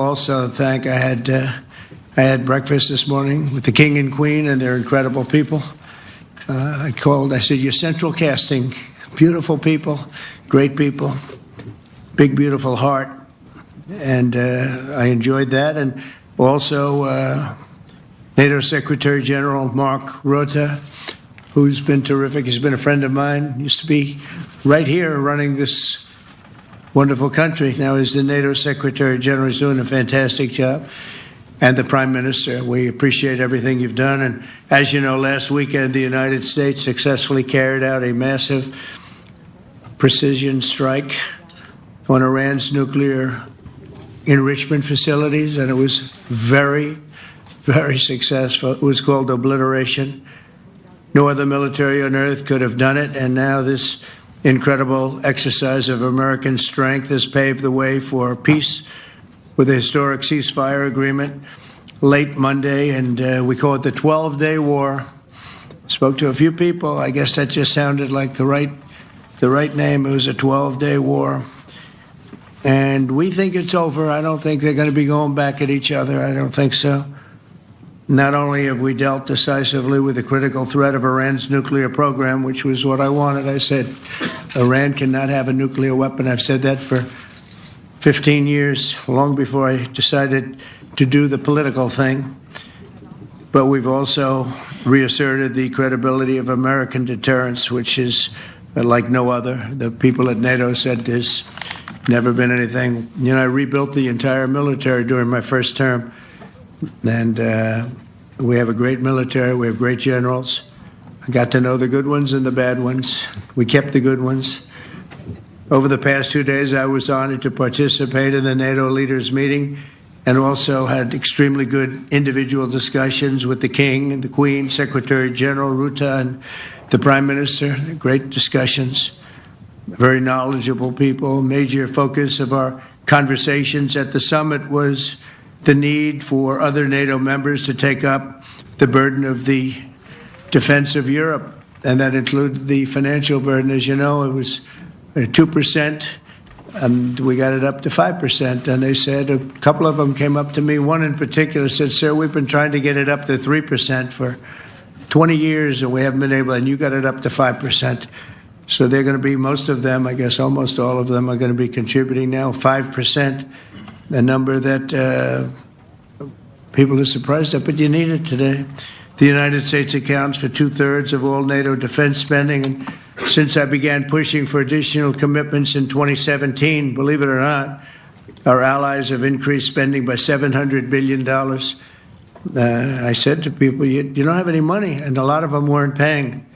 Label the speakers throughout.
Speaker 1: also thank, I had breakfast this morning with the King and Queen, and they're incredible people. I said, you're central casting, beautiful people, great people, big, beautiful heart. And I enjoyed that. And also NATO Secretary General Mark Rutte, who's been terrific. He's been a friend of mine, used to be right here running this wonderful country. Now he's the NATO Secretary General. He's doing a fantastic job. And the Prime Minister, we appreciate everything you've done. And as you know, last weekend, the United States successfully carried out a massive precision strike on Iran's nuclear enrichment facilities, and it was very, very successful. It was called obliteration. No other military on earth could have done it, and now this incredible exercise of American strength has paved the way for peace with a historic ceasefire agreement late Monday, and we call it the 12-day war. Spoke to a few people. I guess that just sounded like the right name. It was a 12-day war. And we think it's over. I don't think they're going to be going back at each other. I don't think so. Not only have we dealt decisively with the critical threat of Iran's nuclear program, which was what I wanted. I said, Iran cannot have a nuclear weapon. I've said that for 15 years, long before I decided to do the political thing. But we've also reasserted the credibility of American deterrence, which is like no other. The people at NATO said there's never been anything. You know, I rebuilt the entire military during my first term. And we have a great military. We have great generals. I got to know the good ones and the bad ones. We kept the good ones. Over the past 2 days, I was honored to participate in the NATO leaders meeting and also had extremely good individual discussions with the King and the Queen, Secretary General Rutte, and the Prime Minister. Great discussions. Very knowledgeable people. Major focus of our conversations at the summit was the need for other NATO members to take up the burden of the defense of Europe, and that included the financial burden. As you know, it was 2%, and we got it up to 5%. And they said, a couple of them came up to me. One in particular said, sir, we've been trying to get it up to 3% for 20 years, and we haven't been able, and you got it up to 5%. So they're going to be, most of them, I guess almost all of them, are going to be contributing now 5%. A number that people are surprised at, but you need it today. The United States accounts for 2/3 of all NATO defense spending. And since I began pushing for additional commitments in 2017, believe it or not, our allies have increased spending by $700 billion. I said to people, you don't have any money, and a lot of them weren't paying.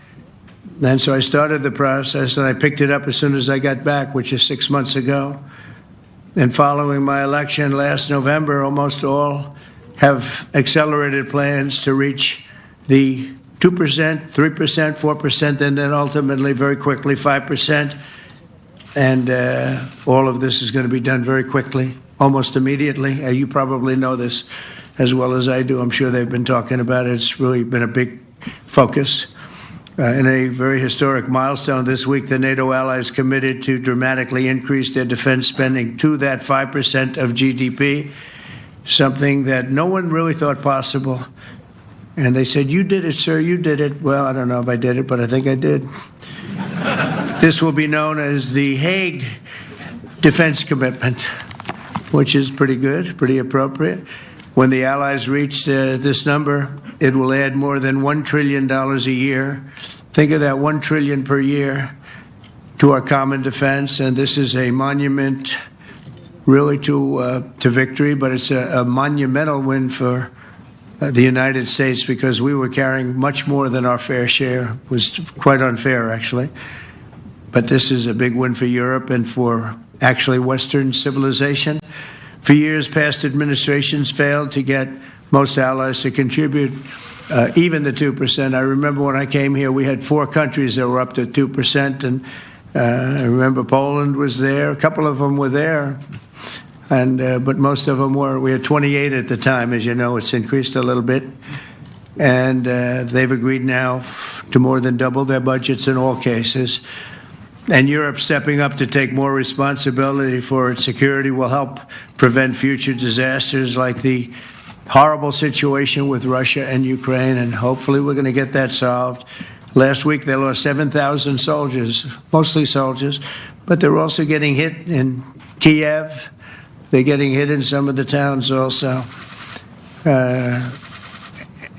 Speaker 1: And so I started the process, and I picked it up as soon as I got back, which is 6 months ago. And following my election last November, almost all have accelerated plans to reach the 2%, 3%, 4%, and then ultimately, very quickly, 5%. And all of this is going to be done very quickly, almost immediately. You probably know this as well as I do. I'm sure they've been talking about it. It's really been a big focus. In a very historic milestone this week, the NATO allies committed to dramatically increase their defense spending to that 5% of GDP, something that no one really thought possible. And they said, you did it, sir, you did it. Well, I don't know if I did it, but I think I did. This will be known as the Hague Defense Commitment, which is pretty good, pretty appropriate. When the allies reach this number, it will add more than $1 trillion a year. Think of that, $1 trillion per year to our common defense. And this is a monument really to victory, but it's a monumental win for the United States, because we were carrying much more than our fair share. It was quite unfair, actually. But this is a big win for Europe and for actually Western civilization. For years, past administrations failed to get most allies to contribute even the 2%. I remember when I came here, we had 4 countries that were up to 2%, and I remember Poland was there. A couple of them were there, and but most of them were. We had 28 at the time. As you know, it's increased a little bit, and they've agreed now to more than double their budgets in all cases. And Europe stepping up to take more responsibility for its security will help prevent future disasters like the horrible situation with Russia and Ukraine, and hopefully we're going to get that solved. Last week they lost 7,000 soldiers, mostly soldiers, but they're also getting hit in Kiev. They're getting hit in some of the towns also.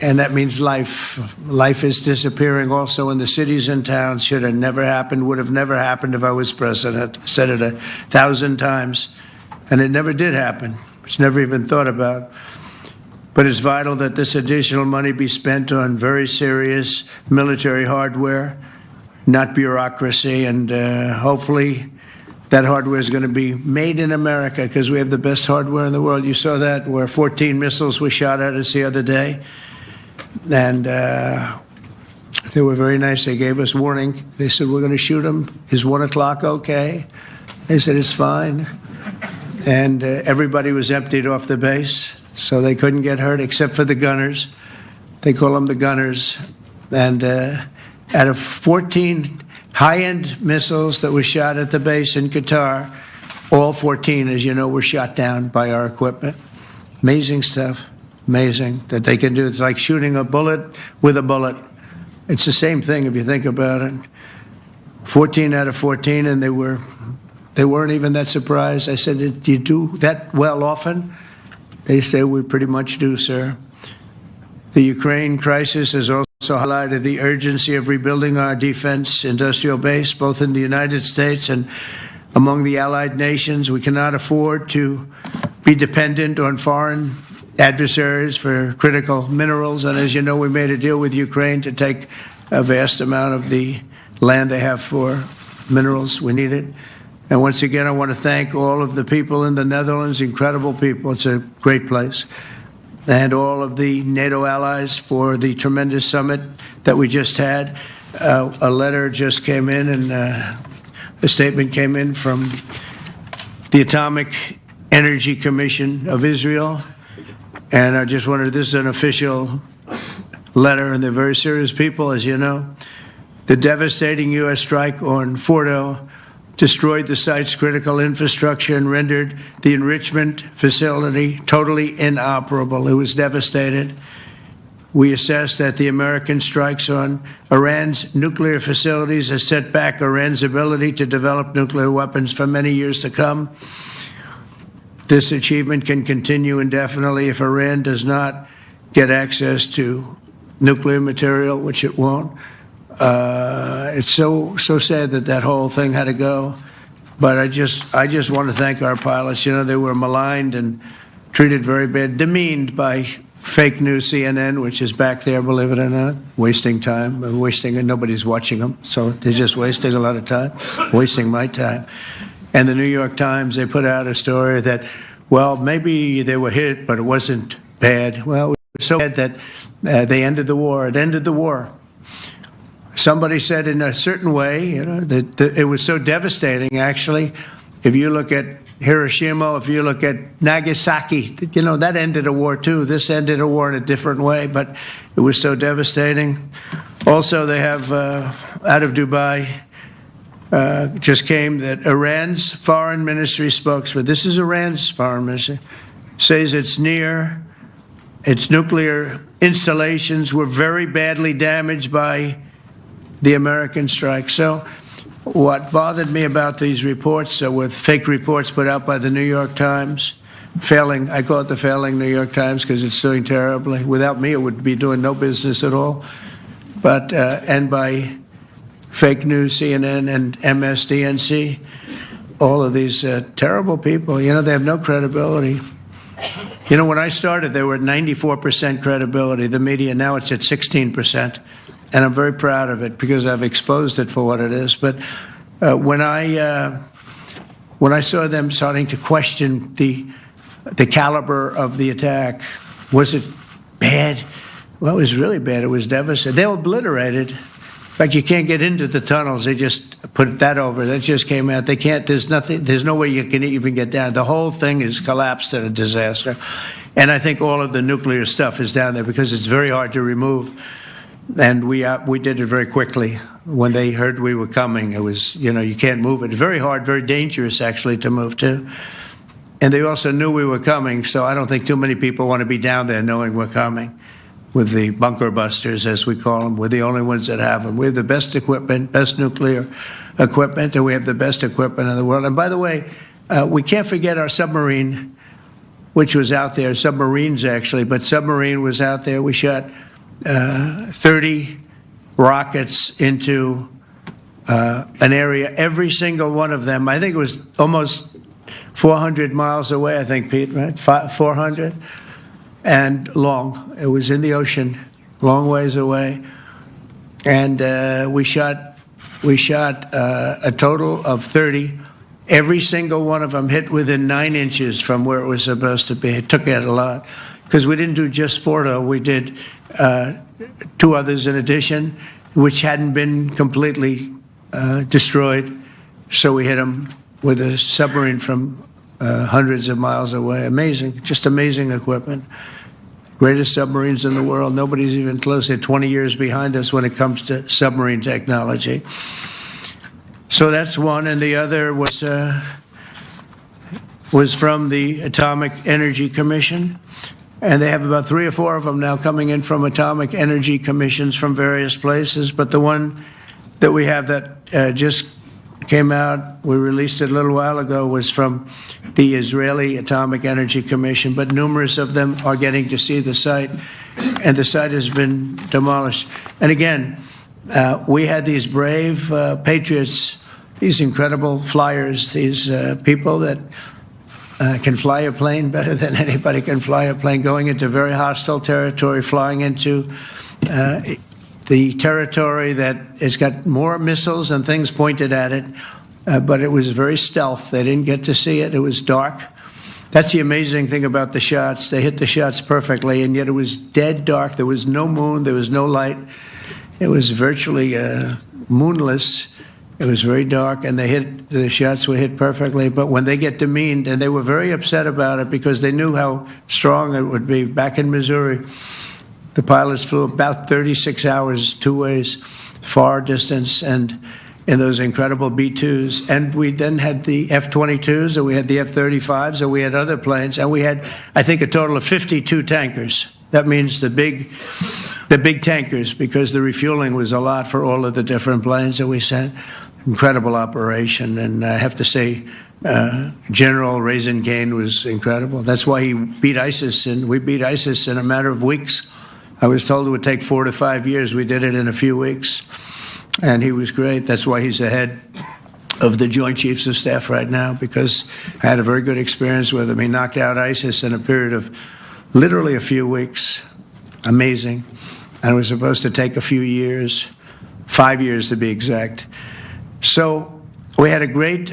Speaker 1: And that means life. Life is disappearing also in the cities and towns. Should have never happened, would have never happened if I was president. I said it 1,000 times, and it never did happen. It's never even thought about. But it's vital that this additional money be spent on very serious military hardware, not bureaucracy, and hopefully that hardware is going to be made in America because we have the best hardware in the world. You saw that where 14 missiles were shot at us the other day. And they were very nice. They gave us warning. They said, we're going to shoot them. Is 1 o'clock okay? They said, it's fine. And everybody was emptied off the base, so they couldn't get hurt except for the gunners. They call them the gunners. And out of 14 high-end missiles that were shot at the base in Qatar, all 14, as you know, were shot down by our equipment. Amazing stuff. Amazing that they can do. It's like shooting a bullet with a bullet. It's the same thing if you think about it. 14 out of 14, and they weren't even that surprised. I said, do you do that well often? They say, we pretty much do, sir. The Ukraine crisis has also highlighted the urgency of rebuilding our defense industrial base, both in the United States and among the allied nations. We cannot afford to be dependent on foreign adversaries for critical minerals. And as you know, we made a deal with Ukraine to take a vast amount of the land they have for minerals. We need it. And once again, I want to thank all of the people in the Netherlands, incredible people. It's a great place. And all of the NATO allies for the tremendous summit that we just had. A letter just came in, and a statement came in from the Atomic Energy Commission of Israel. And I just wanted, this is an official letter, and they're very serious people, as you know. The devastating U.S. strike on Fordo destroyed the site's critical infrastructure and rendered the enrichment facility totally inoperable. It was devastated. We assess that the American strikes on Iran's nuclear facilities has set back Iran's ability to develop nuclear weapons for many years to come. This achievement can continue indefinitely if Iran does not get access to nuclear material, which it won't. It's so sad that that whole thing had to go. But I just want to thank our pilots. You know, they were maligned and treated very bad, demeaned by fake news CNN, which is back there, believe it or not, wasting time, and nobody's watching them. So they're just wasting a lot of time, wasting my time. And the New York Times, they put out a story that, well, maybe they were hit, but it wasn't bad. Well, it was so bad that they ended the war. It ended the war. Somebody said in a certain way, you know, that it was so devastating, actually. If you look at Hiroshima, if you look at Nagasaki, you know, that ended a war too. This ended a war in a different way, but it was so devastating. Also, they have, out of Dubai, just came that Iran's foreign ministry spokesman, this is Iran's foreign ministry, says its nuclear installations were very badly damaged by the American strike. So what bothered me about these reports with fake reports put out by the New York Times, failing, I call it the failing New York Times because it's doing terribly. Without me, it would be doing no business at all. But, and by fake news, CNN and MSDNC, all of these terrible people, you know, they have no credibility. You know, when I started, they were at 94% credibility, the media. Now it's at 16%. And I'm very proud of it because I've exposed it for what it is. But when I saw them starting to question the caliber of the attack, was it bad? Well, it was really bad. It was devastating. They were obliterated. In fact, you can't get into the tunnels. They just put that over. That just came out. They can't. There's nothing. There's no way you can even get down. The whole thing is collapsed in a disaster. And I think all of the nuclear stuff is down there because it's very hard to remove. And we did it very quickly. When they heard we were coming, it was, you can't move it. Very hard, very dangerous, actually, to move to. And they also knew we were coming, so I don't think too many people want to be down there knowing we're coming. With the bunker busters, as we call them, we're the only ones that have them. We have the best equipment, best nuclear equipment, and we have the best equipment in the world. And by the way, we can't forget our submarine, which was out there, submarines actually, but submarine was out there. We shot 30 rockets into an area, every single one of them. I think it was almost 400 miles away, I think, Pete, right? 400? And long. It was in the ocean, long ways away. And we shot a total of 30. Every single one of them hit within 9 inches from where it was supposed to be. It took out a lot. Because we didn't do just 4, though. We did 2 others in addition, which hadn't been completely destroyed. So we hit them with a submarine from hundreds of miles away. Amazing, just amazing equipment. Greatest submarines in the world. Nobody's even close. They're 20 years behind us when it comes to submarine technology. So that's one, and the other was from the Atomic Energy Commission, and they have about 3 or 4 of them now coming in from atomic energy commissions from various places. But the one that we have that just came out, we released it a little while ago, was from the Israeli Atomic Energy Commission, but numerous of them are getting to see the site, and the site has been demolished. And again, we had these brave patriots, these incredible flyers, these people that can fly a plane better than anybody can fly a plane, going into very hostile territory, flying into the territory that has got more missiles and things pointed at it, but it was very stealth. They didn't get to see it. It was dark. That's the amazing thing about the shots. They hit the shots perfectly, and yet it was dead dark. There was no moon. There was no light. It was virtually moonless. It was very dark, and the shots were hit perfectly. But when they get demeaned, and they were very upset about it because they knew how strong it would be. Back in Missouri, the pilots flew about 36 hours, 2 ways, far distance, and in those incredible B-2s. And we then had the F-22s, and we had the F-35s, and we had other planes, and we had, I think, a total of 52 tankers. That means the big tankers, because the refueling was a lot for all of the different planes that we sent. Incredible operation, and I have to say, General Raisin Cain was incredible. That's why he beat ISIS, and we beat ISIS in a matter of weeks. I was told it would take 4 to 5 years. We did it in a few weeks, and he was great. That's why he's the head of the Joint Chiefs of Staff right now, because I had a very good experience with him. He knocked out ISIS in a period of literally a few weeks. Amazing. And it was supposed to take a few years, 5 years to be exact. So we had a great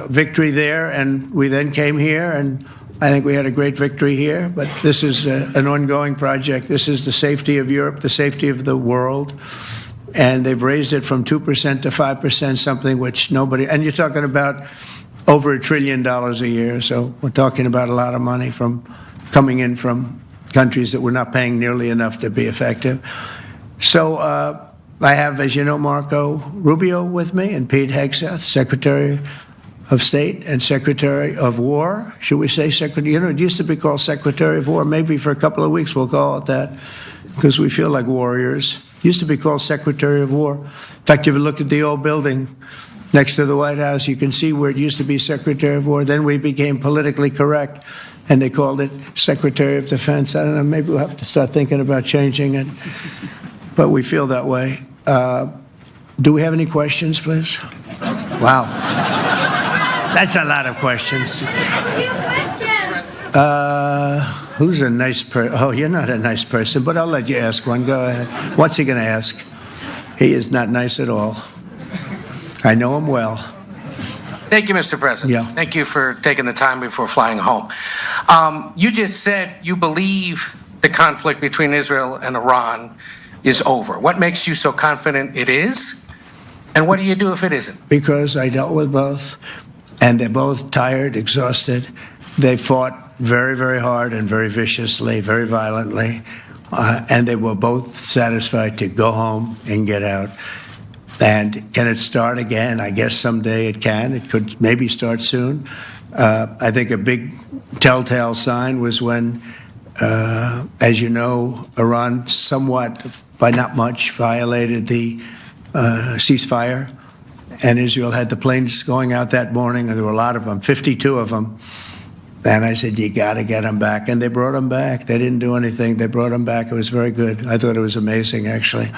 Speaker 1: victory there, and we then came here, and I think we had a great victory here. But this is an ongoing project. This is the safety of Europe, the safety of the world. And they've raised it from 2% to 5%, something which nobody, and you're talking about over $1 trillion a year. So we're talking about a lot of money coming in from countries that we're not paying nearly enough to be effective. So I have, as you know, Marco Rubio with me, and Pete Hegseth, Secretary of State and Secretary of War. Should we say Secretary? It used to be called Secretary of War. Maybe for a couple of weeks we'll call it that, because we feel like warriors. Used to be called Secretary of War. In fact, if you look at the old building next to the White House, you can see where it used to be Secretary of War. Then we became politically correct, and they called it Secretary of Defense. I don't know, maybe we'll have to start thinking about changing it, but we feel that way. Do we have any questions, please? Wow. That's a lot of questions. Who's a nice person? Oh, you're not a nice person, but I'll let you ask one. Go ahead. What's he going to ask? He is not nice at all. I know him well.
Speaker 2: Thank you, Mr. President.
Speaker 1: Yeah.
Speaker 2: Thank you for taking the time before flying home. You just said you believe the conflict between Israel and Iran is over. What makes you so confident it is? And what do you do if it isn't? Because
Speaker 1: I dealt with both, and they're both tired, exhausted. They fought very, very hard and very viciously, very violently. and they were both satisfied to go home and get out. And can it start again? I guess someday it can. It could maybe start soon. I think a big telltale sign was when, as you know, Iran somewhat, by not much, violated the ceasefire. And Israel had the planes going out that morning, and there were a lot of them, 52 of them. And I said, you got to get them back. And they brought them back. They didn't do anything. They brought them back. It was very good. I thought it was amazing, actually.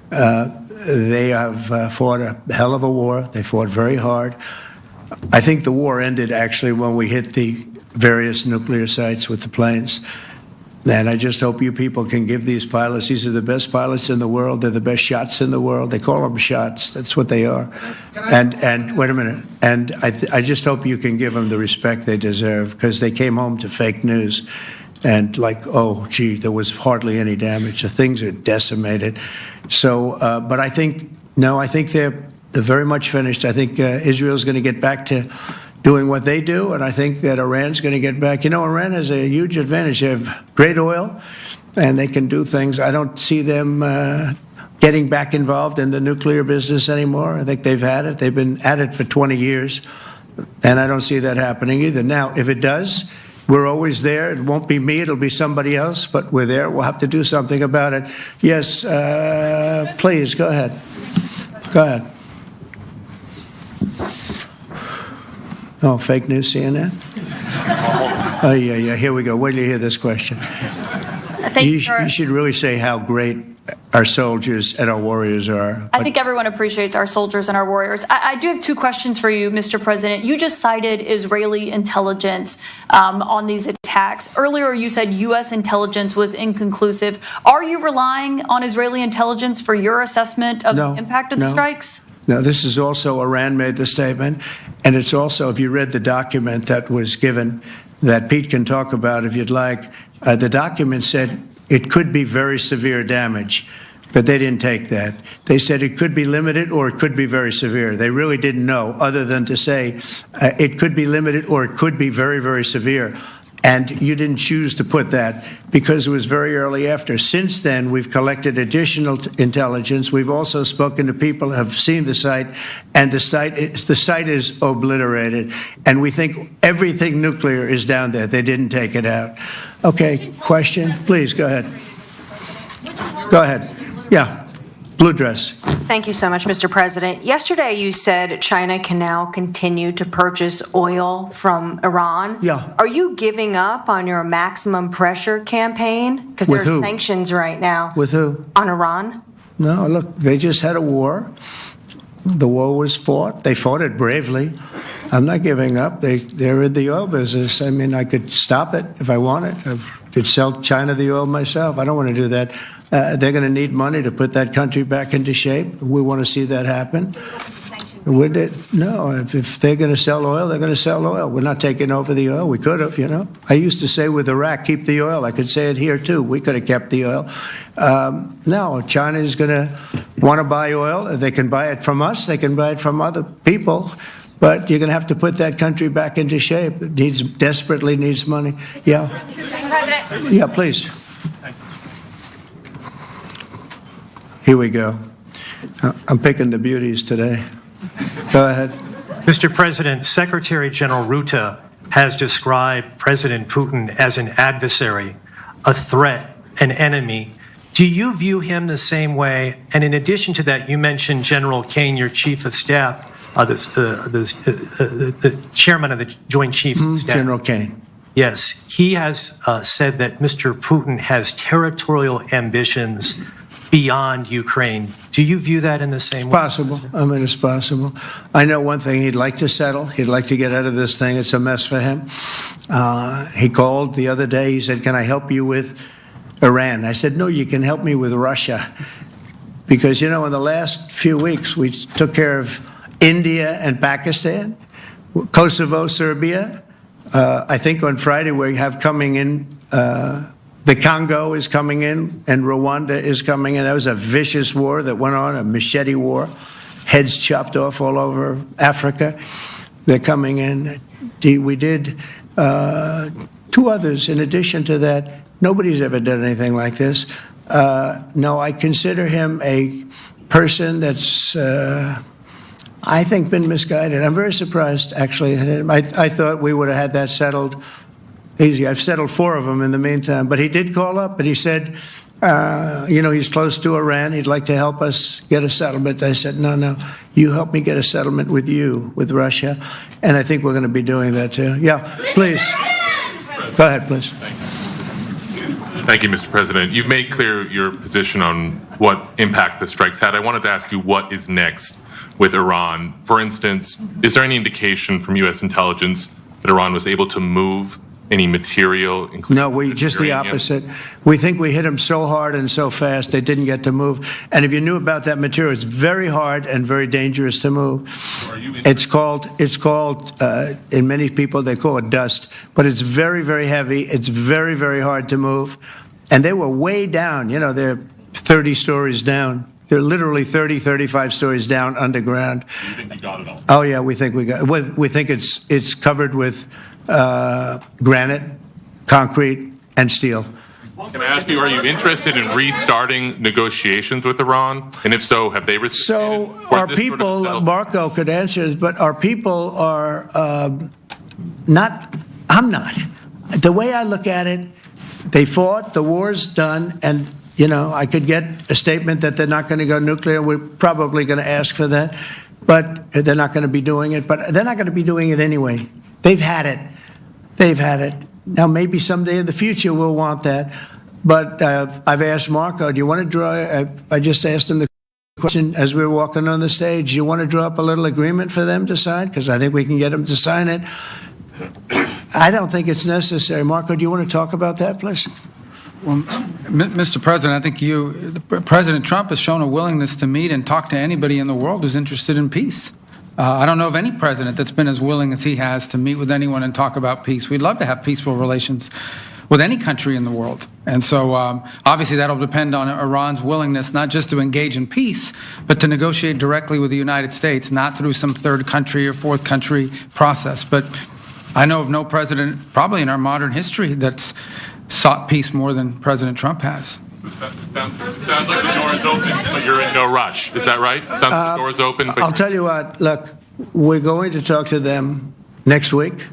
Speaker 1: They have fought a hell of a war. They fought very hard. I think the war ended, actually, when we hit the various nuclear sites with the planes. And I just hope you people can give these pilots, these are the best pilots in the world. They're the best shots in the world. They call them shots. That's what they are. And wait a minute. And I just hope you can give them the respect they deserve, because they came home to fake news. And like, oh, gee, there was hardly any damage. The things are decimated. So, but I think, no, I think they're very much finished. I think Israel's going to get back to doing what they do, and I think that Iran's going to get back. You know, Iran has a huge advantage. They have great oil, and they can do things. I don't see them getting back involved in the nuclear business anymore. I think they've had it. They've been at it for 20 years, and I don't see that happening either. Now, if it does, we're always there. It won't be me. It'll be somebody else, but we're there. We'll have to do something about it. Yes, please, go ahead. Go ahead. Oh, fake news, CNN? Oh, yeah, here we go. Wait till you hear this question. You should really say how great our soldiers and our warriors are.
Speaker 3: I think everyone appreciates our soldiers and our warriors. I do have two questions for you, Mr. President. You just cited Israeli intelligence on these attacks. Earlier, you said U.S. intelligence was inconclusive. Are you relying on Israeli intelligence for your assessment of the impact of the strikes?
Speaker 1: No, this is also, Iran made the statement, and it's also, if you read the document that was given, that Pete can talk about if you'd like, the document said it could be very severe damage, but they didn't take that. They said it could be limited or it could be very severe. They really didn't know, other than to say it could be limited or it could be very, very severe. And you didn't choose to put that because it was very early after. Since then, we've collected additional intelligence. We've also spoken to people who have seen the site, and the site is obliterated. And we think everything nuclear is down there. They didn't take it out. Okay, question? Please, go ahead. Go ahead. Yeah. Blue dress.
Speaker 4: Thank you so much, Mr. President. Yesterday, you said China can now continue to purchase oil from Iran.
Speaker 1: Yeah.
Speaker 4: Are you giving up on your maximum pressure campaign? Because there are sanctions right now.
Speaker 1: With who?
Speaker 4: On Iran.
Speaker 1: No, look, they just had a war. The war was fought. They fought it bravely. I'm not giving up. They're in the oil business. I mean, I could stop it if I wanted. I could sell China the oil myself. I don't want to do that. They're going to need money to put that country back into shape. We want to see that happen. No, if they're going to sell oil, they're going to sell oil. We're not taking over the oil. We could have, you know. I used to say with Iraq, keep the oil. I could say it here, too. We could have kept the oil. No, China is going to want to buy oil. They can buy it from us. They can buy it from other people. But you're going to have to put that country back into shape. It desperately needs money. Yeah.
Speaker 4: Mr. President.
Speaker 1: Yeah, please. Here we go. I'm picking the beauties today. Go ahead.
Speaker 5: Mr. President, Secretary General Rutte has described President Putin as an adversary, a threat, an enemy. Do you view him the same way? And in addition to that, you mentioned General Kane, your chief of staff, the chairman of the Joint Chiefs of Staff.
Speaker 1: General Kane.
Speaker 5: Yes, he has said that Mr. Putin has territorial ambitions beyond Ukraine. Do you view that in the same way?
Speaker 1: Possible. I mean, it's possible. I know one thing. He'd like to settle. He'd like to get out of this thing. It's a mess for him. He called the other day. He said, can I help you with Iran? I said, no, you can help me with Russia. Because, you know, in the last few weeks, we took care of India and Pakistan, Kosovo, Serbia. I think on Friday we have coming in the Congo is coming in, and Rwanda is coming in. That was a vicious war that went on, a machete war, heads chopped off all over Africa. They're coming in. We did two others in addition to that. Nobody's ever done anything like this. No, I consider him a person that's, I think, been misguided. I'm very surprised, actually. I thought we would have had that settled easy. I've settled 4 of them in the meantime. But he did call up, and he said, he's close to Iran. He'd like to help us get a settlement. I said, no, you help me get a settlement with Russia. And I think we're going to be doing that, too. Yeah, please. Go ahead, please.
Speaker 6: Thank you, Mr. President. You've made clear your position on what impact the strikes had. I wanted to ask you what is next with Iran. For instance, is there any indication from U.S. intelligence that Iran was able to move any material?
Speaker 1: No, just the opposite. We think we hit them so hard and so fast they didn't get to move. And if you knew about that material, it's very hard and very dangerous to move. It's called. In many people they call it dust, but it's very, very heavy. It's very, very hard to move. And they were way down. They're 30 stories down. They're literally 30, 35 stories down underground.
Speaker 6: You think you got it all?
Speaker 1: Oh yeah, we think we got. We think it's covered with granite, concrete, and steel.
Speaker 6: Can I ask you, are you interested in restarting negotiations with Iran? And if so, have they reciprocated?
Speaker 1: So our people, Marco could answer this, but our people are not, I'm not. The way I look at it, they fought, the war's done, and I could get a statement that they're not going to go nuclear. We're probably going to ask for that, but they're not going to be doing it. But they're not going to be doing it anyway. They've had it. They've had it. Now, maybe someday in the future we'll want that. But I've asked Marco, do you want to draw, I just asked him the question as we were walking on the stage, do you want to draw up a little agreement for them to sign? Because I think we can get them to sign it. I don't think it's necessary. Marco, do you want to talk about that, please?
Speaker 7: Well, Mr. President, I think President Trump has shown a willingness to meet and talk to anybody in the world who's interested in peace. I don't know of any president that's been as willing as he has to meet with anyone and talk about peace. We'd love to have peaceful relations with any country in the world. And so obviously that'll depend on Iran's willingness not just to engage in peace, but to negotiate directly with the United States, not through some third country or fourth country process. But I know of no president, probably in our modern history, that's sought peace more than President Trump has.
Speaker 6: Sounds like the door is open, but you're in no rush. Is that right? Sounds like the door is open. But
Speaker 1: I'll tell you what, look, we're going to talk to them next week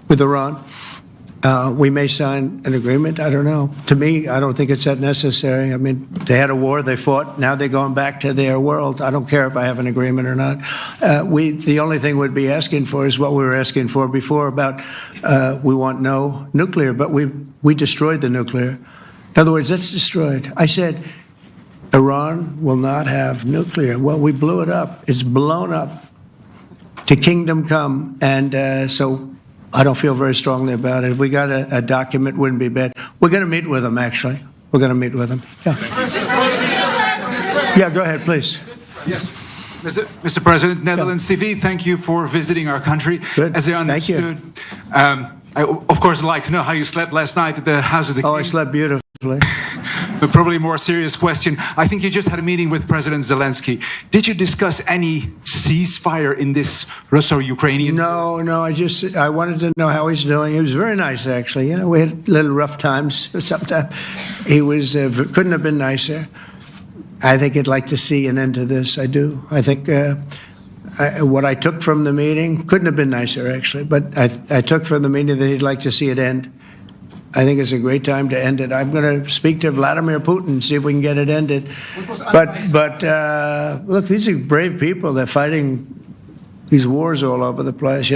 Speaker 1: with Iran. We may sign an agreement. I don't know. To me, I don't think it's that necessary. I mean, they had a war, they fought. Now they're going back to their world. I don't care if I have an agreement or not. The only thing we'd be asking for is what we were asking for before about we want no nuclear, but we destroyed the nuclear. In other words, that's destroyed. I said, Iran will not have nuclear. Well, we blew it up. It's blown up to kingdom come. And so I don't feel very strongly about it. If we got a document, wouldn't be bad. We're going to meet with them, actually. We're going to meet with them. Yeah. Yeah, go ahead, please.
Speaker 8: Yes. Mr. President, Netherlands TV, thank you for visiting our country.
Speaker 1: Good.
Speaker 8: As I understood,
Speaker 1: Thank you.
Speaker 8: I, of course, would like to know how you slept last night at the House of the King.
Speaker 1: Oh, I slept beautifully.
Speaker 8: But probably a more serious question. I think you just had a meeting with President Zelensky. Did you discuss any ceasefire in this Russo-Ukrainian?
Speaker 1: No, I wanted to know how he's doing. He was very nice, actually. We had little rough times sometimes. He was couldn't have been nicer. I think he'd like to see an end to this. I do. I think what I took from the meeting couldn't have been nicer, actually. But I took from the meeting that he'd like to see it end. I think it's a great time to end it. I'm going to speak to Vladimir Putin, see if we can get it ended. But look, these are brave people. They're fighting these wars all over the place.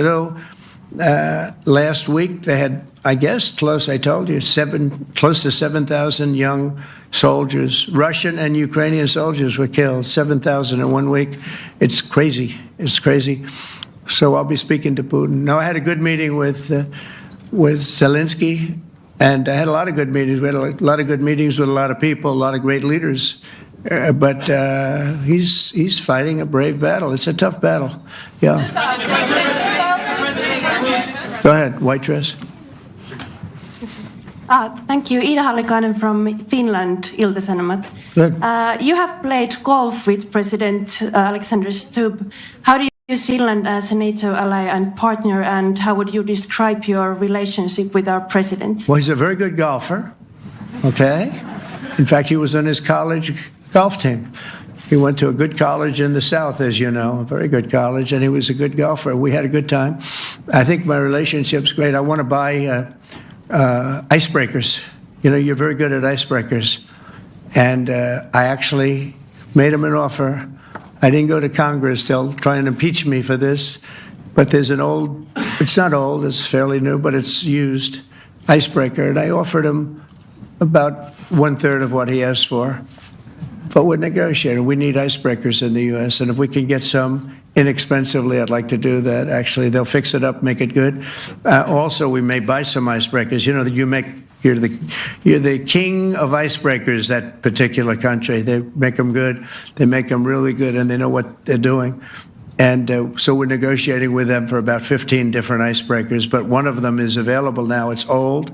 Speaker 1: Last week they had, I guess, close to 7,000 young soldiers, Russian and Ukrainian soldiers were killed, 7,000 in 1 week. It's crazy. It's crazy. So I'll be speaking to Putin. No, I had a good meeting with Zelensky. And I had a lot of good meetings. We had a lot of good meetings with a lot of people, a lot of great leaders. But he's fighting a brave battle. It's a tough battle. Yeah. Go ahead, white dress.
Speaker 9: Thank you. Ida Hallikainen from Finland, Ilta-Sanomat.
Speaker 1: Good.
Speaker 9: You have played golf with President Alexander Stubb. How do you see Finland as a NATO ally and partner, and how would you describe your relationship with our president?
Speaker 1: Well, he's a very good golfer. okay? In fact, he was on his college golf team. He went to a good college in the South, as you know, a very good college, and he was a good golfer. We had a good time. I think my relationship's great. I want to buy icebreakers. You know, you're very good at icebreakers. And I actually made him an offer. I didn't go to Congress. They'll try and impeach me for this. But there's an old, it's not old, it's fairly new, but it's used icebreaker. And I offered him about 1/3 of what he asked for. But we're negotiating. We need icebreakers in the U.S., and if we can get some inexpensively, I'd like to do that. Actually, they'll fix it up, make it good. Also, we may buy some icebreakers. You know that you're the king of icebreakers. That particular country, they make them good. They make them really good, and they know what they're doing. And so we're negotiating with them for about 15 different icebreakers. But one of them is available now. It's old,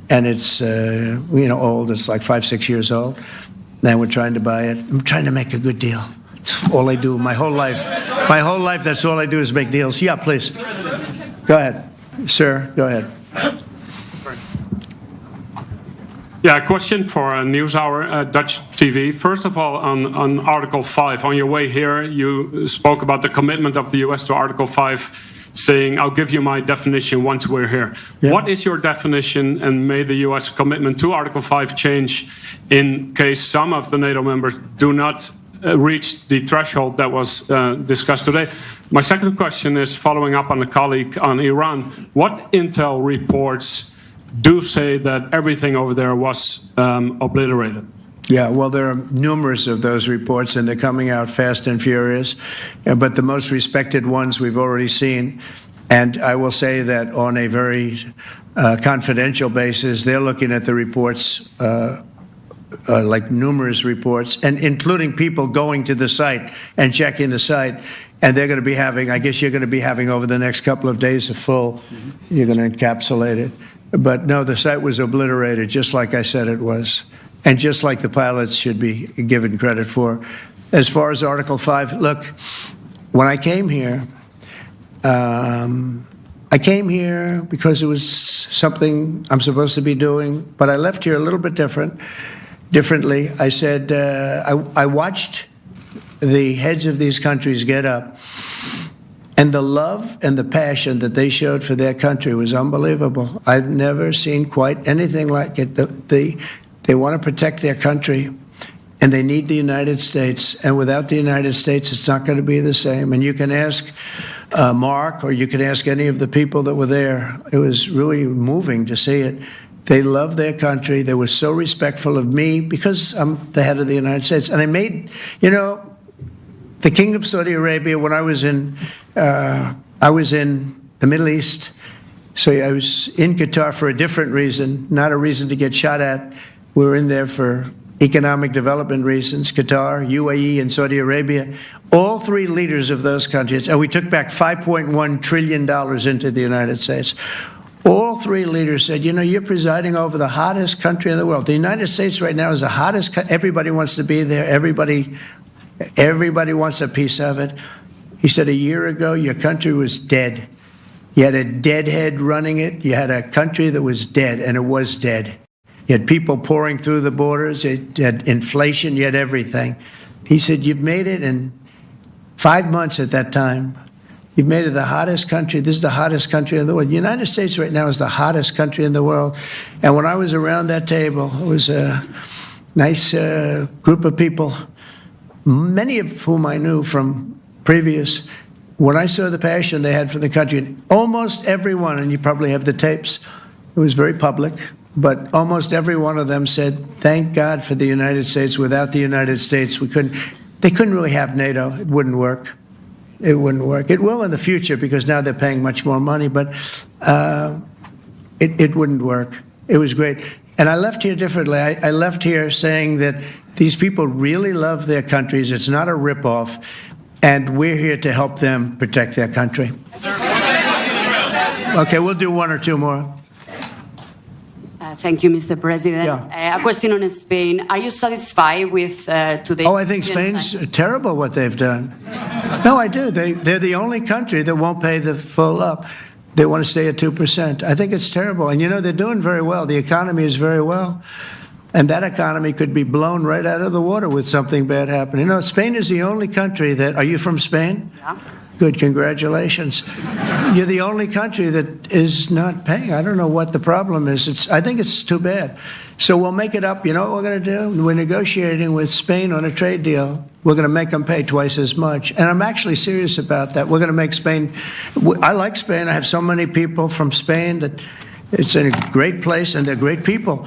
Speaker 1: and it's old. It's like 5-6 years old. Now we're trying to buy it. I'm trying to make a good deal. It's all I do my whole life. My whole life, that's all I do is make deals. Yeah, please. Go ahead. Sir, go ahead.
Speaker 10: Yeah, a question for NewsHour, Dutch TV. First of all, on Article 5, on your way here, you spoke about the commitment of the U.S. to Article 5, saying, I'll give you my definition once we're here. Yeah. What is your definition, and may the U.S. commitment to Article 5 change in case some of the NATO members do not reach the threshold that was discussed today? My second question is following up on a colleague on Iran. What intel reports do say that everything over there was obliterated?
Speaker 1: Yeah, well, there are numerous of those reports, and they're coming out fast and furious. But the most respected ones we've already seen. And I will say that on a very confidential basis, they're looking at the reports, like numerous reports, and including people going to the site and checking the site. And they're going to be having, I guess you're going to be having over the next couple of days a full, you're going to encapsulate it. But no, the site was obliterated, just like I said it was. And just like the pilots should be given credit for. As far as Article 5, look, when I came here because it was something I'm supposed to be doing, but I left here a little bit differently. I said, I watched the heads of these countries get up, and the love and the passion that they showed for their country was unbelievable. I've never seen quite anything like it. They want to protect their country, and they need the United States. And without the United States, it's not going to be the same. And you can ask Mark, or you can ask any of the people that were there. It was really moving to see it. They love their country. They were so respectful of me because I'm the head of the United States. And I made, the King of Saudi Arabia, when I was in the Middle East. So I was in Qatar for a different reason, not a reason to get shot at. We were in there for economic development reasons, Qatar, UAE, and Saudi Arabia. All three leaders of those countries, and we took back $5.1 trillion into the United States. All three leaders said, you're presiding over the hottest country in the world. The United States right now is the hottest country. Everybody wants to be there. Everybody wants a piece of it. He said, a year ago, your country was dead. You had a deadhead running it. You had a country that was dead, and it was dead. You had people pouring through the borders. You had inflation. You had everything. He said, you've made it in 5 months at that time. You've made it the hottest country. This is the hottest country in the world. The United States right now is the hottest country in the world. And when I was around that table, it was a nice group of people, many of whom I knew from previous. When I saw the passion they had for the country, almost everyone, and you probably have the tapes, it was very public, but almost every one of them said, thank God for the United States. Without the United States, they couldn't really have NATO. It wouldn't work. It wouldn't work. It will in the future because now they're paying much more money, but it wouldn't work. It was great. And I left here differently. I left here saying that these people really love their countries. It's not a ripoff. And we're here to help them protect their country. Okay, we'll do one or two more.
Speaker 11: Thank you, Mr. President.
Speaker 1: Yeah.
Speaker 11: A question on Spain. Are you satisfied with today?
Speaker 1: Oh, I think Spain's terrible what they've done. No, I do. They're the only country that won't pay the full up. They want to stay at 2%. I think it's terrible. And they're doing very well. The economy is very well. And that economy could be blown right out of the water with something bad happening. You know, Spain is the only country that, are you from Spain?
Speaker 11: Yeah.
Speaker 1: Good, congratulations. You're the only country that is not paying. I don't know what the problem is. I think it's too bad. So we'll make it up. You know what we're going to do? We're negotiating with Spain on a trade deal. We're going to make them pay twice as much. And I'm actually serious about that. We're going to make Spain, I like Spain. I have so many people from Spain that it's a great place and they're great people.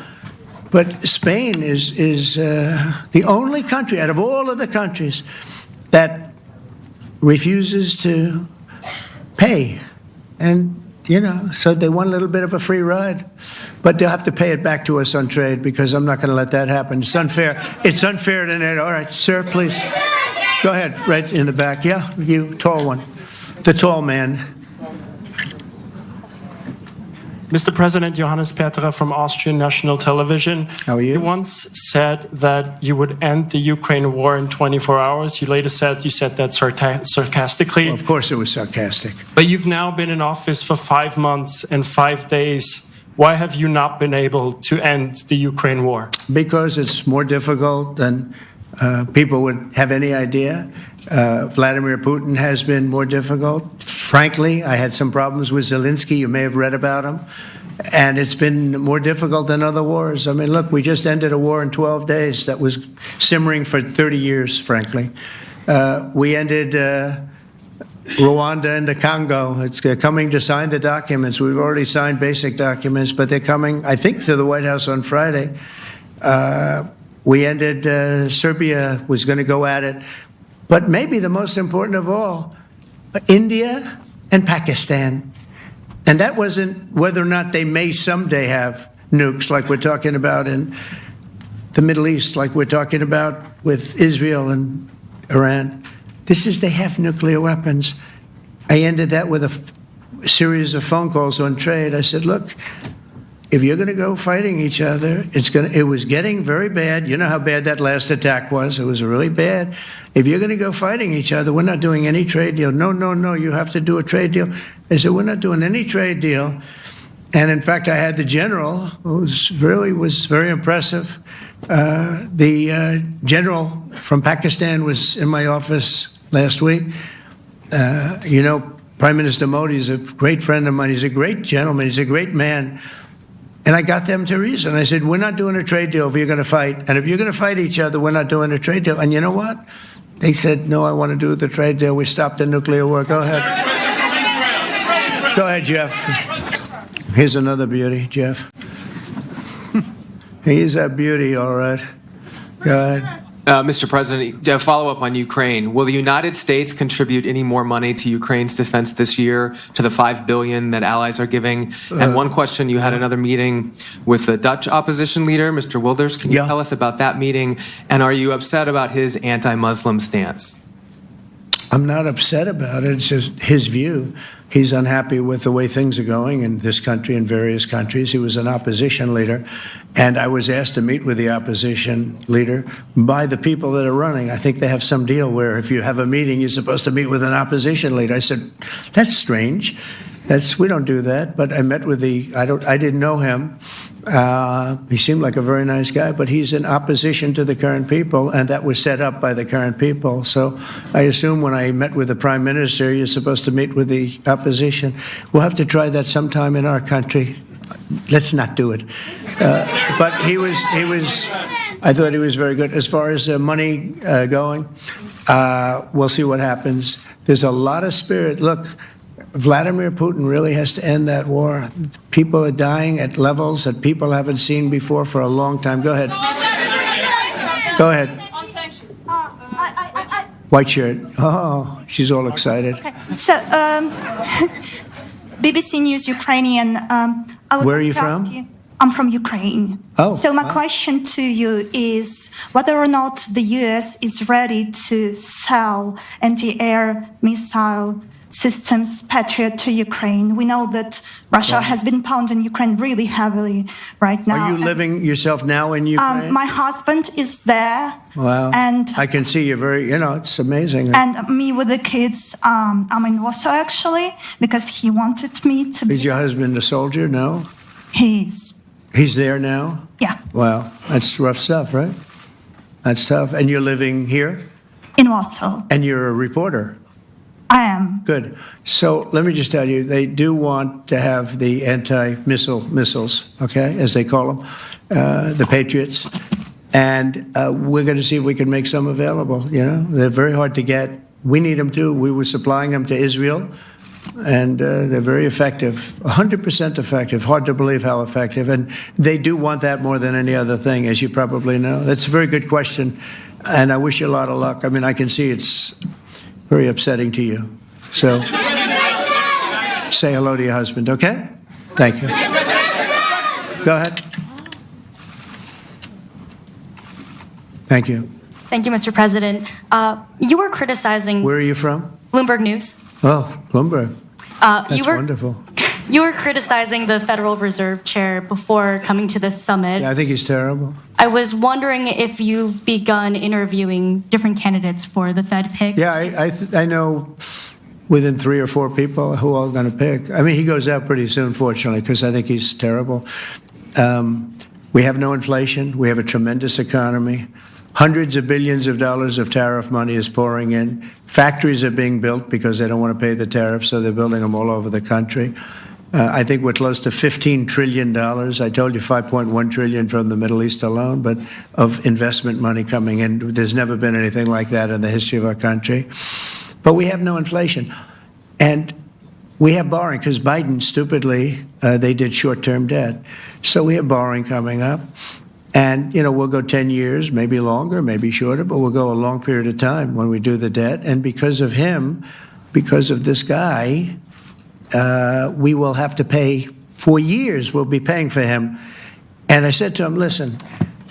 Speaker 1: But Spain is the only country out of all of the countries that refuses to pay. And, you know, so they want a little bit of a free ride. But they'll have to pay it back to us on trade because I'm not going to let that happen. It's unfair. It's unfair to NATO. All right, sir, please. Go ahead, right in the back. Yeah, you, tall one. The tall man.
Speaker 12: Mr. President, Johannes Petra from Austrian National Television.
Speaker 1: How are you?
Speaker 12: You once said that you would end the Ukraine war in 24 hours. You later said that sarcastically.
Speaker 1: Well, of course it was sarcastic.
Speaker 12: But you've now been in office for 5 months and 5 days. Why have you not been able to end the Ukraine war?
Speaker 1: Because it's more difficult than people would have any idea. Vladimir Putin has been more difficult. Frankly, I had some problems with Zelensky. You may have read about him. And it's been more difficult than other wars. I mean, look, we just ended a war in 12 days that was simmering for 30 years, frankly. We ended Rwanda and the Congo. It's coming to sign the documents. We've already signed basic documents, but they're coming, I think, to the White House on Friday. We ended, Serbia was going to go at it. But maybe the most important of all, India and Pakistan. And that wasn't whether or not they may someday have nukes like we're talking about in the Middle East, like we're talking about with Israel and Iran. This is they have nuclear weapons. I ended that with a series of phone calls on trade. I said, look, if you're going to go fighting each other, it was getting very bad. You know how bad that last attack was. It was really bad. If you're going to go fighting each other, we're not doing any trade deal. No, you have to do a trade deal. I said, we're not doing any trade deal. And in fact, I had the general, who was very impressive. The general from Pakistan was in my office last week. You know, Prime Minister Modi is a great friend of mine. He's a great gentleman. He's a great man. And I got them to reason. I said, we're not doing a trade deal if you're going to fight. And if you're going to fight each other, we're not doing a trade deal. And you know what? They said, no, I want to do the trade deal. We stopped the nuclear war. Go ahead. Go ahead, Jeff. Here's another beauty, Jeff. He's a beauty, all right. Go ahead.
Speaker 13: Mr. President, to follow up on Ukraine, will the United States contribute any more money to Ukraine's defense this year to the $5 billion that allies are giving? And one question, you had another meeting with the Dutch opposition leader, Mr. Wilders. Can you tell us about that meeting? And are you upset about his anti-Muslim stance?
Speaker 1: I'm not upset about it. It's just his view. He's unhappy with the way things are going in this country and various countries. He was an opposition leader, and I was asked to meet with the opposition leader by the people that are running. I think they have some deal where if you have a meeting, you're supposed to meet with an opposition leader. I said, that's strange. We don't do that. But I met with I didn't know him. He seemed like a very nice guy, but he's in opposition to the current people, and that was set up by the current people. So I assume when I met with the Prime Minister, you're supposed to meet with the opposition. We'll have to try that sometime in our country. Let's not do it. But I thought he was very good. As far as money going, we'll see what happens. There's a lot of spirit. Look, Vladimir Putin really has to end that war. People are dying at levels that people haven't seen before for a long time. Go ahead. Go ahead. White shirt. Oh, she's all excited.
Speaker 14: Okay. So, BBC News Ukrainian.
Speaker 1: Where are you from?
Speaker 14: I'm from Ukraine.
Speaker 1: Oh.
Speaker 14: So my question to you is whether or not the U.S. is ready to sell anti-air missile systems Patriot to Ukraine. We know that Russia has been pounding Ukraine really heavily right now.
Speaker 1: Are you living yourself now in Ukraine?
Speaker 14: My husband is there.
Speaker 1: Wow.
Speaker 14: And
Speaker 1: I can see you it's amazing.
Speaker 14: And me with the kids, I'm in Warsaw actually, because he wanted me to be.
Speaker 1: Is your husband a soldier? No?
Speaker 14: He is.
Speaker 1: He's there now?
Speaker 14: Yeah,
Speaker 1: Wow, that's rough stuff, right? That's tough. And you're living here?
Speaker 14: in Warsaw.
Speaker 1: And you're a reporter?
Speaker 14: I am.
Speaker 1: Good. So let me just tell you, they do want to have the missiles, okay, as they call them, the Patriots. And we're going to see if we can make some available, you know. They're very hard to get. We need them too. We were supplying them to Israel, and they're very effective, 100% effective. Hard to believe how effective. And they do want that more than any other thing, as you probably know. That's a very good question, and I wish you a lot of luck. I mean, I can see it's very upsetting to you. So say hello to your husband, okay? Thank you. Go ahead. Thank you.
Speaker 3: Thank you, Mr. President. You were criticizing
Speaker 1: Where are you from?
Speaker 3: Bloomberg News.
Speaker 1: Oh, Bloomberg.
Speaker 3: You were
Speaker 1: Wonderful.
Speaker 3: You were criticizing the Federal Reserve Chair before coming to this summit.
Speaker 1: Yeah, I think he's terrible.
Speaker 3: I was wondering if you've begun interviewing different candidates for the Fed pick.
Speaker 1: Yeah, I know within 3 or 4 people who I'm going to pick. I mean, he goes out pretty soon, fortunately, because I think he's terrible. We have no inflation. We have a tremendous economy. Hundreds of billions of dollars of tariff money is pouring in. Factories are being built because they don't want to pay the tariffs, so they're building them all over the country. I think we're close to $15 trillion. I told you $5.1 trillion from the Middle East alone, but of investment money coming in. There's never been anything like that in the history of our country. But we have no inflation. And we have borrowing because Biden, stupidly, they did short-term debt. So we have borrowing coming up. And, you know, we'll go 10 years, maybe longer, maybe shorter, but we'll go a long period of time when we do the debt. And because of him, because of this guy, we will have to pay for years. We'll be paying for him. And I said to him, listen,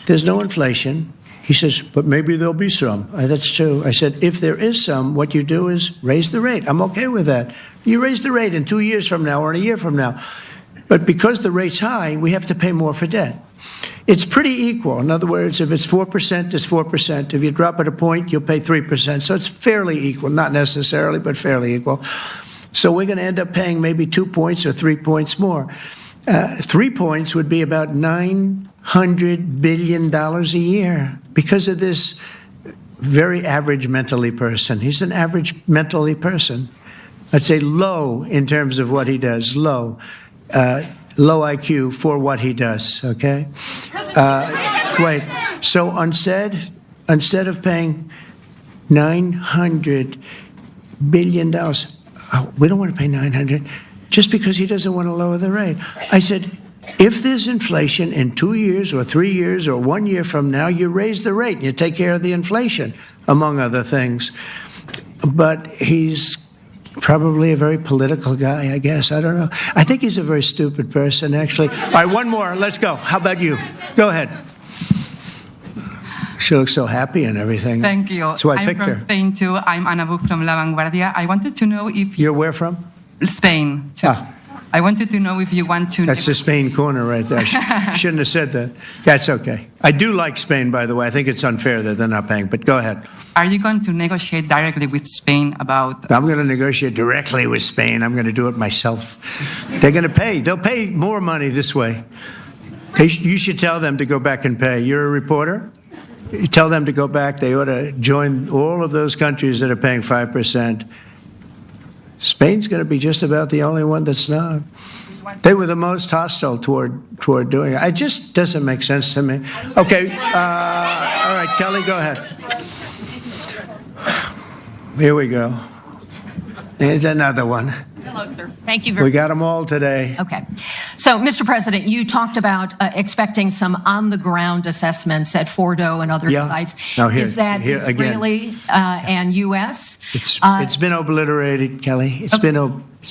Speaker 1: there's no inflation. He says, but maybe there'll be some. That's true. I said, if there is some, what you do is raise the rate. I'm okay with that. You raise the rate in 2 years from now or in a year from now. But because the rate's high, we have to pay more for debt. It's pretty equal. In other words, if it's 4%, it's 4%. If you drop it a point, you'll pay 3%. So it's fairly equal. Not necessarily, but fairly equal. So we're going to end up paying maybe 2 points or 3 points more. 3 points would be about $900 billion a year because of this very average mentally person. He's an average mentally person. I'd say low in terms of what he does, low. Low IQ for what he does, okay? Wait, so instead of paying $900 billion, we don't want to pay 900 just because he doesn't want to lower the rate. I said, if there's inflation in 2 years or 3 years or 1 year from now, you raise the rate and you take care of the inflation, among other things. But he's probably a very political guy, I guess. I don't know. I think he's a very stupid person, actually. All right, one more. Let's go. How about you? Go ahead. She looks so happy and everything.
Speaker 15: Thank you.
Speaker 1: That's why I
Speaker 15: I'm
Speaker 1: picked
Speaker 15: from
Speaker 1: her.
Speaker 15: Spain, too. I'm Ana Buch from La Vanguardia. I wanted to know if
Speaker 1: You're where from?
Speaker 15: Spain, too. I wanted to know if you want to...
Speaker 1: That's the Spain corner right there. Shouldn't have said that. That's okay. I do like Spain, by the way. I think it's unfair that they're not paying, but go ahead.
Speaker 15: Are you going to negotiate directly with Spain about...
Speaker 1: I'm going to negotiate directly with Spain. I'm going to do it myself. They're going to pay. They'll pay more money this way. You should tell them to go back and pay. You're a reporter? You tell them to go back. They ought to join all of those countries that are paying 5%. Spain's going to be just about the only one that's not. They were the most hostile toward doing it. It just doesn't make sense to me. Okay, all right, Kelly, go ahead. Here we go. Here's another one.
Speaker 16: Hello, sir. Thank you very
Speaker 1: We
Speaker 16: much.
Speaker 1: got them all today.
Speaker 16: Okay. So, Mr. President, you talked about expecting some on-the-ground assessments at Fordo and other sites.
Speaker 1: Now here,
Speaker 16: Is that
Speaker 1: here again.
Speaker 16: Israeli and U.S.?
Speaker 1: It's been obliterated, Kelly. It's been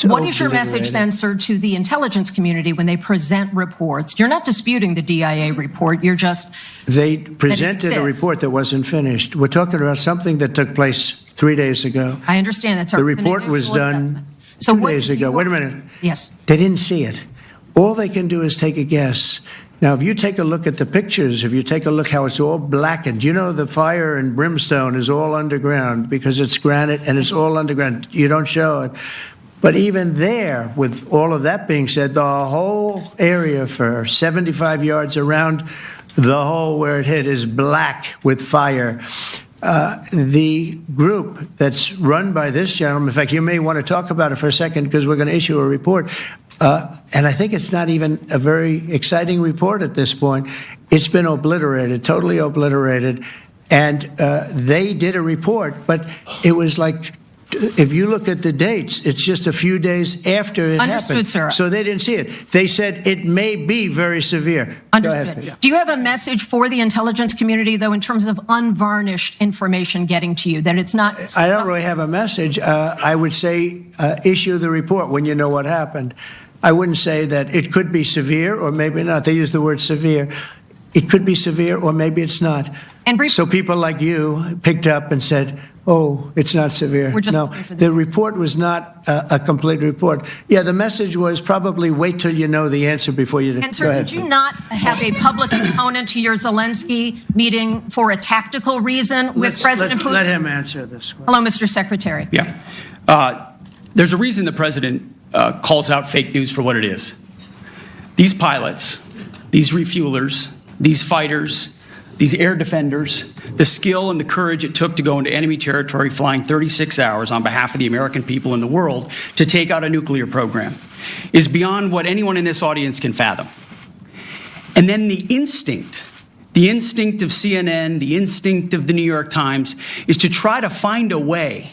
Speaker 16: What is your message then, sir, to the intelligence community when they present reports? You're not disputing the DIA report. You're just...
Speaker 1: They presented a report that wasn't finished. We're talking about something that took place 3 days ago.
Speaker 16: I understand that's
Speaker 1: The report was done 2 days ago. Wait a minute.
Speaker 16: Yes.
Speaker 1: They didn't see it. All they can do is take a guess. Now, if you take a look at the pictures, if you take a look how it's all blackened, you know the fire and brimstone is all underground because it's granite and it's all underground. You don't show it. But even there, with all of that being said, the whole area for 75 yards around the hole where it hit is black with fire. The group that's run by this gentleman, in fact, you may want to talk about it for a second because we're going to issue a report. And I think it's not even a very exciting report at this point. It's been obliterated, totally obliterated. And they did a report, but it was like, if you look at the dates, it's just a few days after it
Speaker 16: Understood,
Speaker 1: happened.
Speaker 16: sir.
Speaker 1: So they didn't see it. They said it may be very severe.
Speaker 16: Understood. Do you have a message for the intelligence community, though, in terms of unvarnished information getting to you, that it's not...
Speaker 1: I don't really have a message. I would say issue the report when you know what happened. I wouldn't say that it could be severe or maybe not. They use the word severe. It could be severe or maybe it's not. So people like you picked up and said, oh, it's not severe. No, the report was not a complete report. Yeah, the message was probably wait till you know the answer before you...
Speaker 16: And sir, did you not have a public component to your Zelensky meeting for a tactical reason with President Putin?
Speaker 1: Let him answer this question.
Speaker 16: Hello, Mr. Secretary.
Speaker 17: Yeah. There's a reason the president calls out fake news for what it is. These pilots, these refuelers, these fighters, these air defenders, the skill and the courage it took to go into enemy territory flying 36 hours on behalf of the American people and the world to take out a nuclear program is beyond what anyone in this audience can fathom. And then the instinct of CNN, the instinct of the New York Times is to try to find a way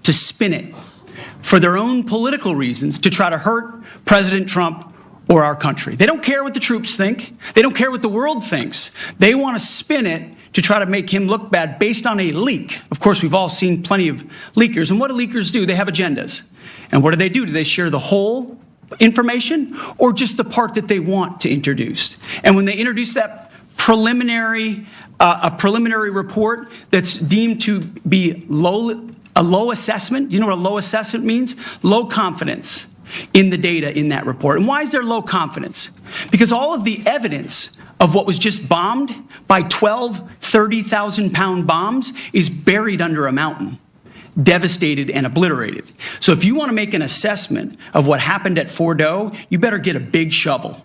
Speaker 17: to spin it for their own political reasons to try to hurt President Trump or our country. They don't care what the troops think. They don't care what the world thinks. They want to spin it to try to make him look bad based on a leak. Of course, we've all seen plenty of leakers. And what do leakers do? They have agendas. And what do? Do they share the whole information or just the part that they want to introduce? And when they introduce that preliminary report that's deemed to be a low assessment, you know what a low assessment means? Low confidence in the data in that report. And why is there low confidence? Because all of the evidence of what was just bombed by 12 30,000-pound bombs is buried under a mountain, devastated and obliterated. So if you want to make an assessment of what happened at Fordo, you better get a big shovel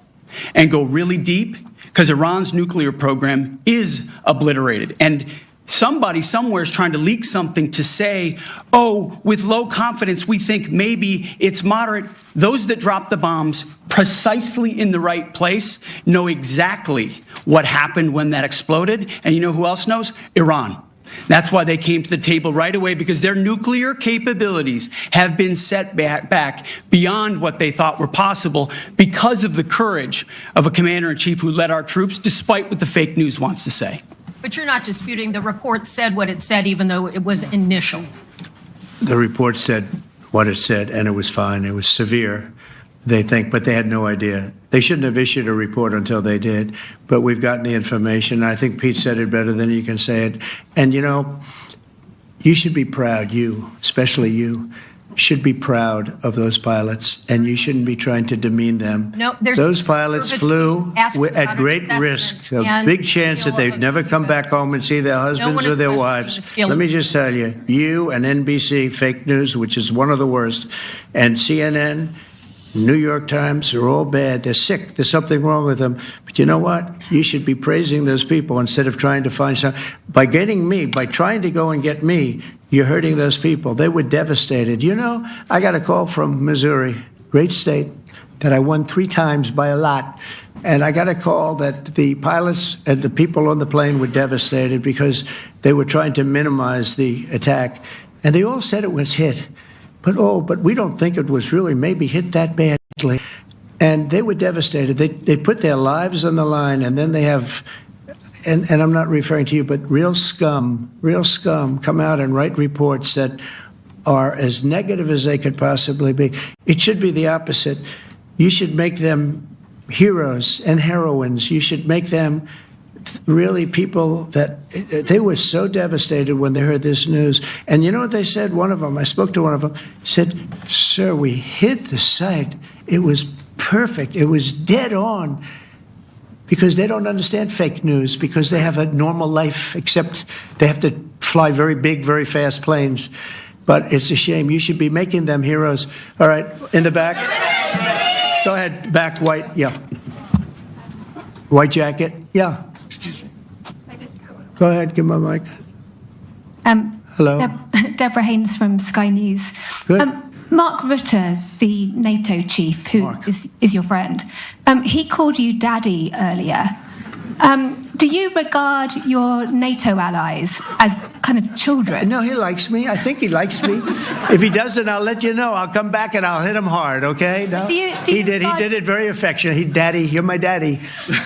Speaker 17: and go really deep, because Iran's nuclear program is obliterated. And somebody somewhere is trying to leak something to say, oh, with low confidence, we think maybe it's moderate. Those that dropped the bombs precisely in the right place know exactly what happened when that exploded. And you know who else knows? Iran. That's why they came to the table right away, because their nuclear capabilities have been set back beyond what they thought were possible because of the courage of a commander-in-chief who led our troops, despite what the fake news wants to say.
Speaker 16: But you're not disputing the report said what it said, even though it was initial.
Speaker 1: The report said what it said, and it was fine. It was severe, they think, but they had no idea. They shouldn't have issued a report until they did, but we've gotten the information. I think Pete said it better than you can say it. And, you know, you should be proud, you, especially you, should be proud of those pilots, and you shouldn't be trying to demean them.
Speaker 16: No,
Speaker 1: those pilots flew at great risk, a big chance that they'd never come back home and see their husbands or their wives. Let me just tell you, you and NBC, fake news, which is one of the worst, and CNN, New York Times, are all bad. They're sick. There's something wrong with them. But you know what? You should be praising those people instead of trying to find some. By trying to go and get me, you're hurting those people. They were devastated. You know, I got a call from Missouri, great state, that I won 3 times by a lot. And I got a call that the pilots and the people on the plane were devastated because they were trying to minimize the attack. And they all said it was hit. But we don't think it was really maybe hit that badly. And they were devastated. They put their lives on the line, and then they have, and I'm not referring to you, but real scum come out and write reports that are as negative as they could possibly be. It should be the opposite. You should make them heroes and heroines. You should make them really people that they were so devastated when they heard this news. And you know what they said? One of them, I spoke to one of them, said, "Sir, we hit the site. It was perfect. It was dead on." Because they don't understand fake news, because they have a normal life, except they have to fly very big, very fast planes. but it's a shame. You should be making them heroes. All right, in the back. Go ahead, back, white, yeah. White jacket, yeah. Go ahead, give my mic. Hello.
Speaker 18: Deborah Haynes from Sky News.
Speaker 1: Good.
Speaker 18: Mark Rutte, the NATO chief, who is your friend, he called you daddy earlier. Do you regard your NATO allies as kind of children?
Speaker 1: No, he likes me. I think he likes me. If he doesn't, I'll let you know. I'll come back and I'll hit him hard, okay? No? He did it very affectionate. Daddy, you're my daddy.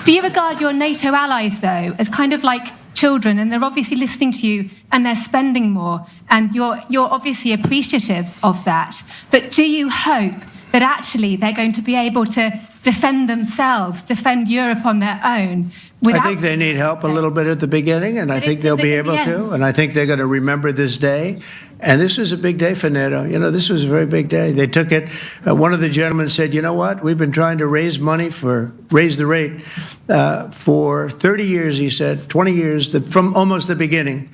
Speaker 18: Do you regard your NATO allies, though, as kind of like children, and they're obviously listening to you and they're spending more, and you're obviously appreciative of that, but do you hope that actually they're going to be able to defend themselves, defend Europe on their own?
Speaker 1: I think they need help a little bit at the beginning, and I think they'll be able to, and I think they're going to remember this day. And this was a big day for NATO. You know, this was a very big day. They took it. One of the gentlemen said, you know what? We've been trying to raise the rate for 30 years, he said, 20 years, from almost the beginning.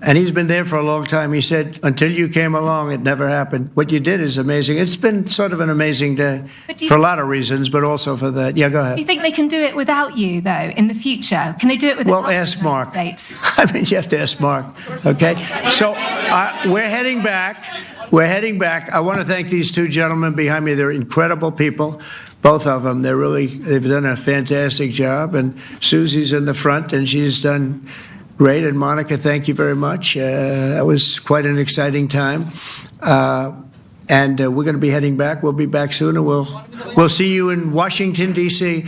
Speaker 1: And he's been there for a long time. He said, until you came along, it never happened. What you did is amazing. It's been sort of an amazing day for a lot of reasons, but also for that. Yeah, go ahead.
Speaker 18: Do you think they can do it without you, though, in the future? Can they do it without?
Speaker 1: Well, ask Mark.
Speaker 18: States?
Speaker 1: I mean, you have to ask Mark. Okay. So we're heading back. I want to thank these two gentlemen behind me. They're incredible people, both of them. They've done a fantastic job. And Susie's in the front, and she's done great. And Monica, thank you very much. That was quite an exciting time. And we're going to be heading back. We'll be back soon, and we'll see you in Washington, D.C.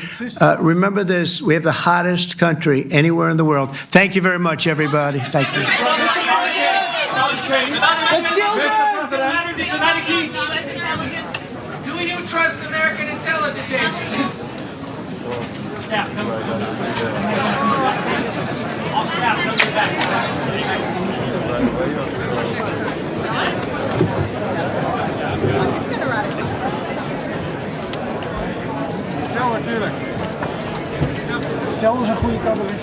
Speaker 1: Remember this, we have the hottest country anywhere in the world. Thank you very much, everybody. Thank you.
Speaker 2: Do you trust American intelligence agencies?
Speaker 19: Zelfs een goede cabaret.